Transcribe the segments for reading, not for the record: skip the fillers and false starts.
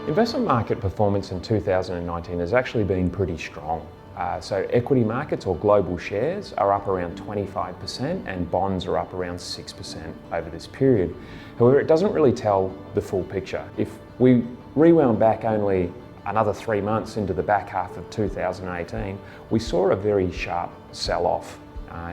Investment market performance in 2019 has actually been pretty strong. So equity markets or global shares are up around 25% and bonds are up around 6% over this period. However, it doesn't really tell the full picture. If we rewound back only another 3 months into the back half of 2018, we saw a very sharp sell-off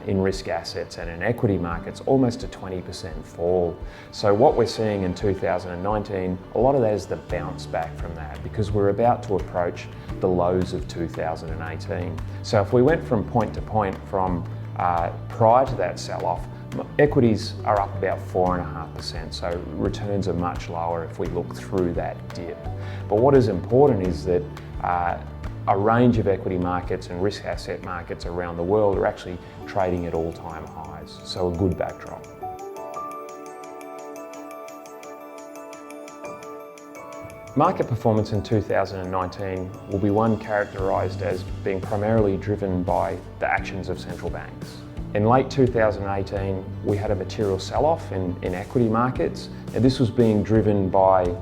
in risk assets and in equity markets, almost a 20% fall. So what we're seeing in 2019, a lot of that is the bounce back from that because we're about to approach the lows of 2018. So if we went from point to point from prior to that sell-off, equities are up about 4.5%, so returns are much lower if we look through that dip. But what is important is that a range of equity markets and risk asset markets around the world are actually trading at all-time highs, so a good backdrop. Market performance in 2019 will be one characterised as being primarily driven by the actions of central banks. In late 2018, we had a material sell-off in equity markets, and this was being driven by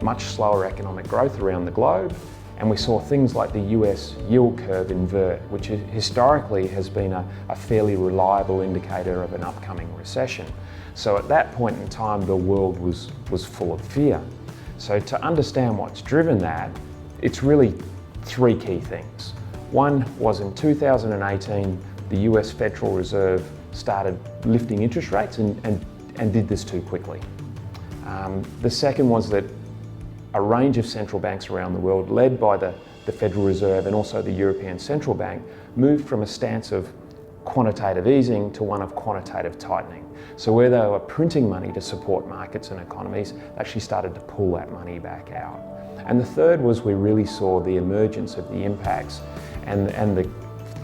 much slower economic growth around the globe, and we saw things like the US yield curve invert, which historically has been a fairly reliable indicator of an upcoming recession. So at that point in time, the world was full of fear. So to understand what's driven that, it's really three key things. One was in 2018, the US Federal Reserve started lifting interest rates and did this too quickly. The second was that a range of central banks around the world, led by the Federal Reserve and also the European Central Bank, moved from a stance of quantitative easing to one of quantitative tightening. So where they were printing money to support markets and economies, they actually started to pull that money back out. And the third was we really saw the emergence of the impacts and the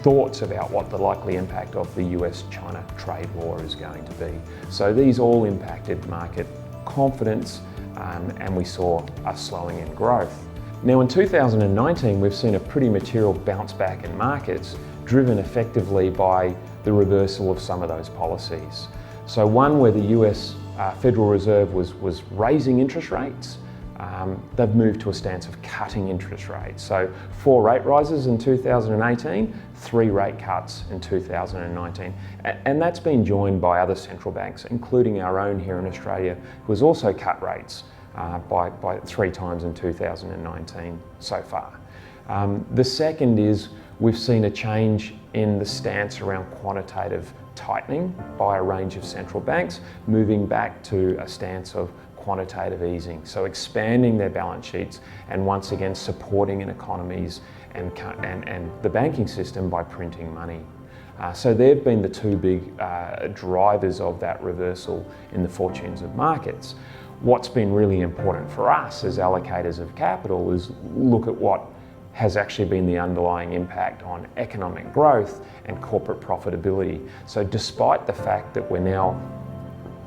thoughts about what the likely impact of the US-China trade war is going to be. So these all impacted market confidence, and we saw a slowing in growth. Now in 2019, we've seen a pretty material bounce back in markets, driven effectively by the reversal of some of those policies. So one where the US Federal Reserve was raising interest rates, they've moved to a stance of cutting interest rates. So 4 rate rises in 2018, 3 rate cuts in 2019. And that's been joined by other central banks, including our own here in Australia, who has also cut rates by 3 times in 2019 so far. The second is we've seen a change in the stance around quantitative tightening by a range of central banks, moving back to a stance of quantitative easing, so expanding their balance sheets and once again supporting in economies and the banking system by printing money. So they've been the 2 big drivers of that reversal in the fortunes of markets. What's been really important for us as allocators of capital is look at what has actually been the underlying impact on economic growth and corporate profitability. So despite the fact that we're now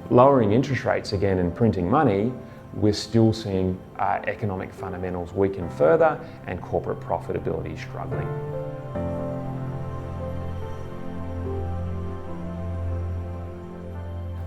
lowering interest rates again and printing money, we're still seeing economic fundamentals weaken further and corporate profitability struggling.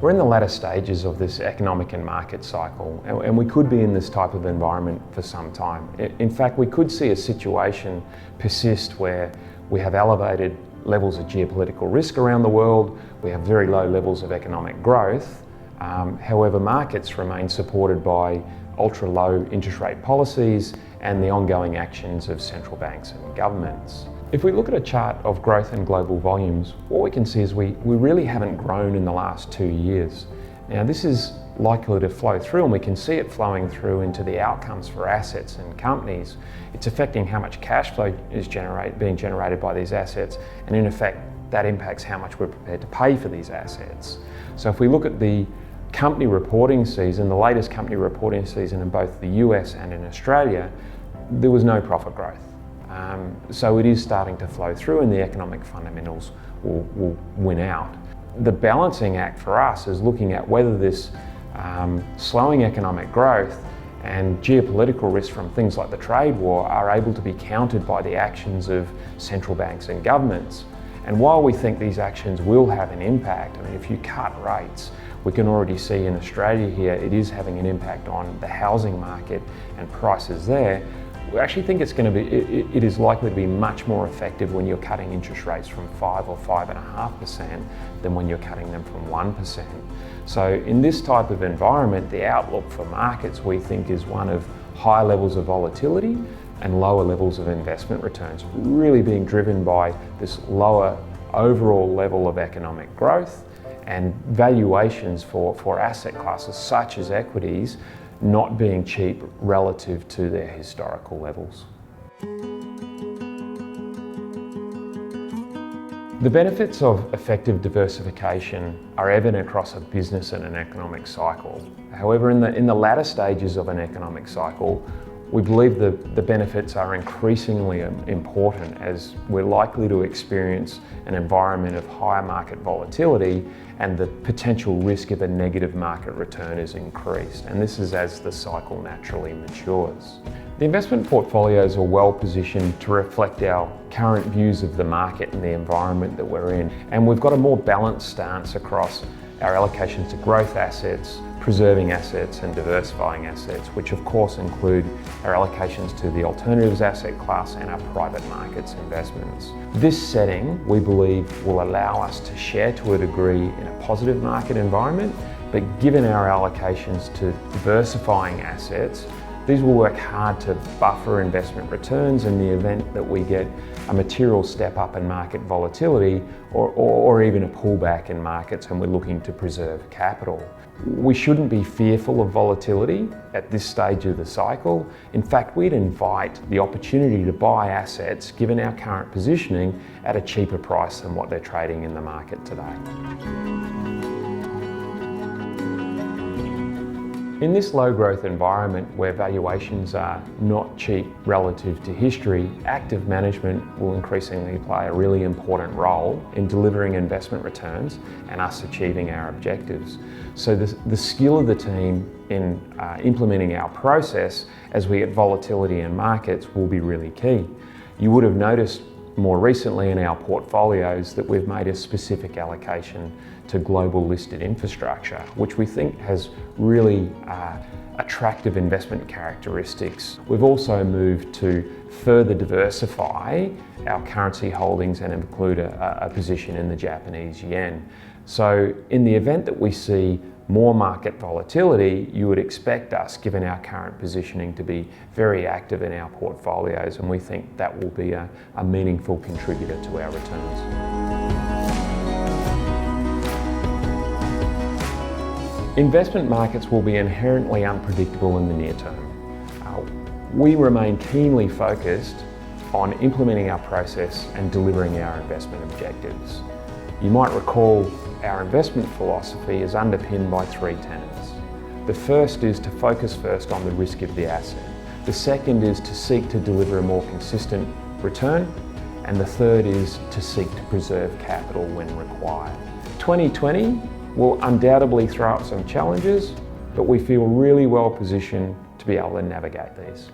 We're in the latter stages of this economic and market cycle, and we could be in this type of environment for some time. In fact, we could see a situation persist where we have elevated levels of geopolitical risk around the world, we have very low levels of economic growth. However, markets remain supported by ultra-low interest rate policies and the ongoing actions of central banks and governments. If we look at a chart of growth in global volumes, what we can see is we really haven't grown in the last 2 years. Now this is likely to flow through, and we can see it flowing through into the outcomes for assets and companies. It's affecting how much cash flow is being generated by these assets, and in effect that impacts how much we're prepared to pay for these assets. So if we look at the company reporting season, the latest company reporting season in both the US and in Australia, there was no profit growth. So it is starting to flow through and the economic fundamentals will win out. The balancing act for us is looking at whether this slowing economic growth and geopolitical risks from things like the trade war are able to be countered by the actions of central banks and governments. And while we think these actions will have an impact, I mean, if you cut rates, we can already see in Australia here, it is having an impact on the housing market and prices there. We actually think it is likely to be much more effective when you're cutting interest rates from 5 or 5.5% than when you're cutting them from 1%. So in this type of environment, the outlook for markets, we think, is one of high levels of volatility and lower levels of investment returns, really being driven by this lower overall level of economic growth and valuations for asset classes such as equities not being cheap relative to their historical levels. The benefits of effective diversification are evident across a business and an economic cycle. However, in the latter stages of an economic cycle, we believe the benefits are increasingly important as we're likely to experience an environment of higher market volatility and the potential risk of a negative market return is increased. And this is as the cycle naturally matures. The investment portfolios are well positioned to reflect our current views of the market and the environment that we're in. And we've got a more balanced stance across our allocations to growth assets, preserving assets and diversifying assets, which of course include our allocations to the alternatives asset class and our private markets investments. This setting, we believe, will allow us to share to a degree in a positive market environment, but given our allocations to diversifying assets, these will work hard to buffer investment returns in the event that we get a material step up in market volatility or even a pullback in markets and we're looking to preserve capital. We shouldn't be fearful of volatility at this stage of the cycle. In fact, we'd invite the opportunity to buy assets, given our current positioning, at a cheaper price than what they're trading in the market today. In this low growth environment where valuations are not cheap relative to history, active management will increasingly play a really important role in delivering investment returns and us achieving our objectives. So the skill of the team in implementing our process as we get volatility in markets will be really key. You would have noticed more recently in our portfolios that we've made a specific allocation to global listed infrastructure, which we think has really attractive investment characteristics. We've also moved to further diversify our currency holdings and include a position in the Japanese yen. So in the event that we see more market volatility, you would expect us, given our current positioning, to be very active in our portfolios, and we think that will be a meaningful contributor to our returns. Investment markets will be inherently unpredictable in the near term. We remain keenly focused on implementing our process and delivering our investment objectives. You might recall our investment philosophy is underpinned by three tenets. The first is to focus first on the risk of the asset. The second is to seek to deliver a more consistent return. And the third is to seek to preserve capital when required. 2020 will undoubtedly throw up some challenges, but we feel really well positioned to be able to navigate these.